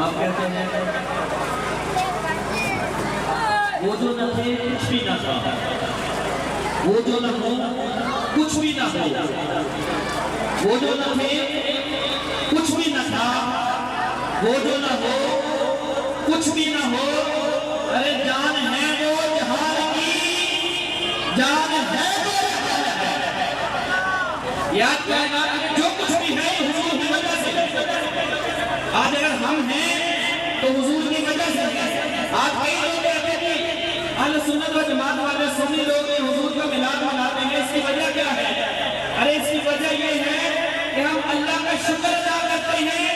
آپ کہتے ہیں وہ جو نہ تھے کچھ بھی نہ تھا، وہ جو نہ ہو کچھ بھی نہ ہو، وہ جو نہ تھے کچھ بھی نہ تھا، وہ جو نہ ہو کچھ بھی نہ ہو، ارے جان ہے وہ جہان کی، جان ہے وہ جہان ہے۔ یاد کہنا جو کچھ بھی ہے حضور کی وجہ سے، آج اگر ہم ہیں تو حضور کی وجہ سے ہے۔ آج کئی لوگ کہتے ہیں اہل سنت و جماعت والے سنی لوگ حضور کا میلاد مناتے ہیں، اس کی وجہ کیا ہے؟ ارے اس کی وجہ یہ ہے کہ ہم اللہ کا شکر ادا کرتے ہیں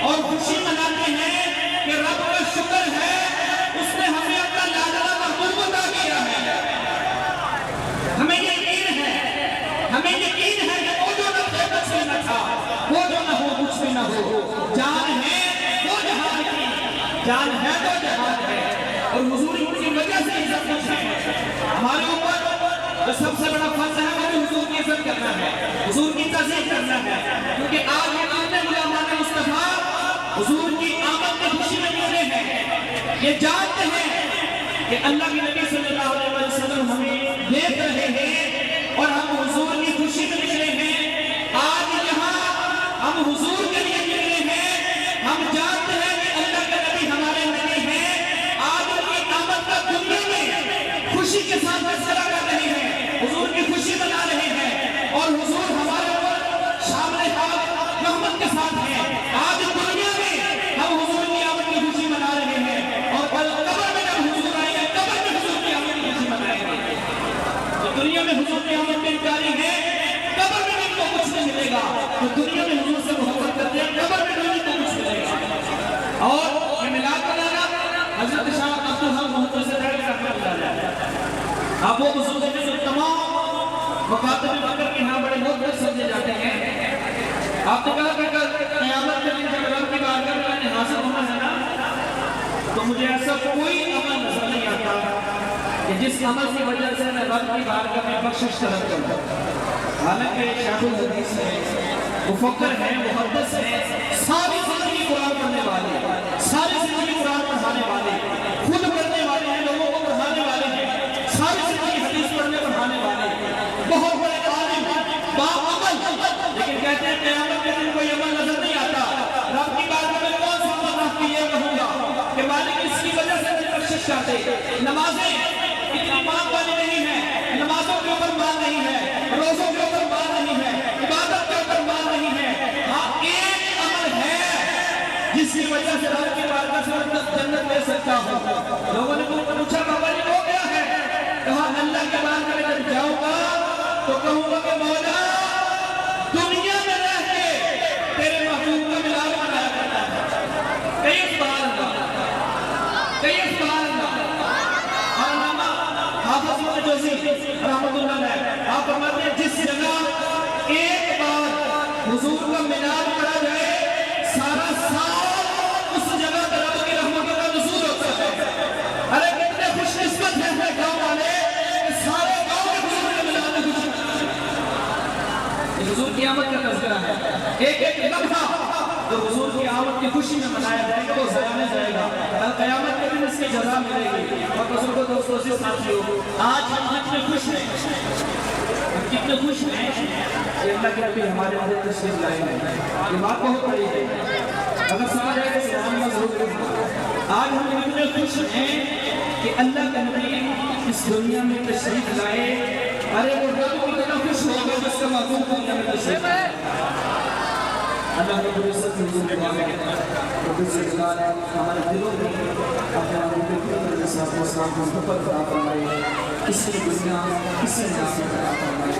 اور خوشی مناتے ہیں کہ رب کا شکر ہے اس نے ہمیں اپنا لاڈلا محبوب عطا کیا ہے۔ ہمیں یقین ہے کہ وہ جو نہ تھے کچھ بھی نہ تھا، وہ جو نہ ہو کچھ بھی نہ ہو، جان ہے وہ جہان کی، جان ہے تو جہان ہے، اور حضور کی وجہ سے ہی سب کچھ ہے۔ ہمارے اوپر سب سے بڑا فرض ہے ہمیں حضور کی عزت کرنا ہے، حضور کی تعظیم کرنا ہے، کیونکہ آج یہ کتنے غلامان مصطفیٰ حضور کی آمد کی خوشی میں نکلے ہیں، یہ جانتے ہیں کہ اللہ کے نبی صلی اللہ علیہ وسلم ہمیں دیکھ رہے ہیں اور ہم حضور کی خوشی میں نکلے ہیں۔ آج یہاں ہم حضور کے لیے نکلے ہیں، ہم جانتے ہیں کہ اللہ کے نبی ہمارے نبی ہیں، آج ان کی آمد کا دنیا میں خوشی کے ساتھ تذکرہ کر رہے ہیں، حضور کی خوشی منا رہے ہیں، اور حضور ہمارے اوپر شامل حال رحمت کے ساتھ ہیں۔ آج دنیا میں ہم حضور کی آمد کی خوشی منا رہے ہیں، اور قبر میں جب حضور آئیں گے قبر میں حضور کی آمد کی خوشی منائیں گے۔ تو دنیا میں حضور کی آمد میں انکاری ہے، قبر میں ان کو کچھ نہیں ملے گا۔ تو دنیا میں حضور سے محبت کرتے ہیں، قبر میں ان کو کچھ ملے گا۔ اور یہ میلاد منانا حضرت شاہ عبدالحق محمد سے رہے رحمۃ اللہ علیہ، آپ وہ بزرگ ہیں جو تمام مکاتب فکر کے ہاں بڑے محبت سمجھے جاتے ہیں۔ آپ نے کہا کہ قیامت کے دن جب رب کی بارگاہ میں میں نے حاضر ہونا ہے نا، تو مجھے ایسا کوئی عمل نظر نہیں آتا کہ جس عمل کی وجہ سے میں رب کی بارگاہ میں بخشش طلب کروں۔ حالانکہ شیخ الحدیث ہے، مفکر ہے، محدث ہے، ساری زندگی قرآن پڑھنے والے، ساری زندگی قرآن پڑھانے والے، خود پڑھنے والے ہیں، لوگوں کو پڑھانے والے ہیں، ساری زندگی حدیث پڑھنے پڑھانے والے، بہت بڑے عالم، باعمل، لیکن کہتے ہیں قیامت کے دن کوئی عمل نظر نہیں آتا۔ رب کی بارگاہ میں کون سا عمل رکھ کے یہ کہوں گا کہ مالک اس کی وجہ سے مجھے بخشش چاہتے۔ نمازیں اتنی مال والی نہیں ہیں، نمازوں کے اوپر مال نہیں ہے، روزوں کے اوپر مال نہیں ہے، عبادت کے اوپر مال نہیں ہے۔ ہاں ایک عمل ہے جس کی وجہ سے رب کی بارگاہ سے جنت لے سکتا ہوں۔ لوگوں نے پوچھا بابا جی وہ کیا ہے؟ کہا اللہ کے بارگاہ میں جب جاؤں گا تو کہوں گا کہ مولا دنیا میں رہ کے تیرے محبوب کا میلاد منایا کرتا ہے۔ کئی سبحان اللہ، کئی سبحان اللہ۔ اور علامہ حافظ ابن جوزی رحمۃ اللہ علیہ آپ فرماتے ہیں جس جگہ ایک بار حضور کا میلاد پڑھا جائے سارا سال اس جگہ پر رب کی رحمتوں کا نزول ہوتا ہے۔ ارے کتنے خوش نسبت ہیں گاؤں والے کہ سارے گاؤں میں حضور کے میلاد میں خوشی۔ حضور کی آمد کا تذکرہ ہے، ایک ایک لمحہ جو حضور کی آمد کی خوشی میں منایا جائے گا وہ ضائع نہیں جائے گا، قیامت کے دن اس کی جزا ملے گی۔ اور بزرگوں دوستوں سے ساتھیوں، آج ہم کتنے خوش ہیں، ہم کتنے خوش ہیں کہ اللہ کے نبی ہمارے اندر تشریف لائے ہیں۔ یہ بات بہت بڑی ہے، اگر سمجھ آئے تو سبحان اللہ ضرور کریں۔ آج ہم کتنے خوش ہیں کہ اللہ کے نبی اس دنیا میں تشریف لائے۔ ارے وہ رب کتنا خوش ہوگا جس کا محبوب دنیا میں تشریف لائے۔ اللہ رب العزت کی حضور میں دعا کرتے ہیں رب العزت ہمارے دلوں میں اپنے محبوب کے صلی اللہ علیہ وسلم کو محبت عطا فرمائے، کسی دنیا کسی نعمت عطا فرمائے۔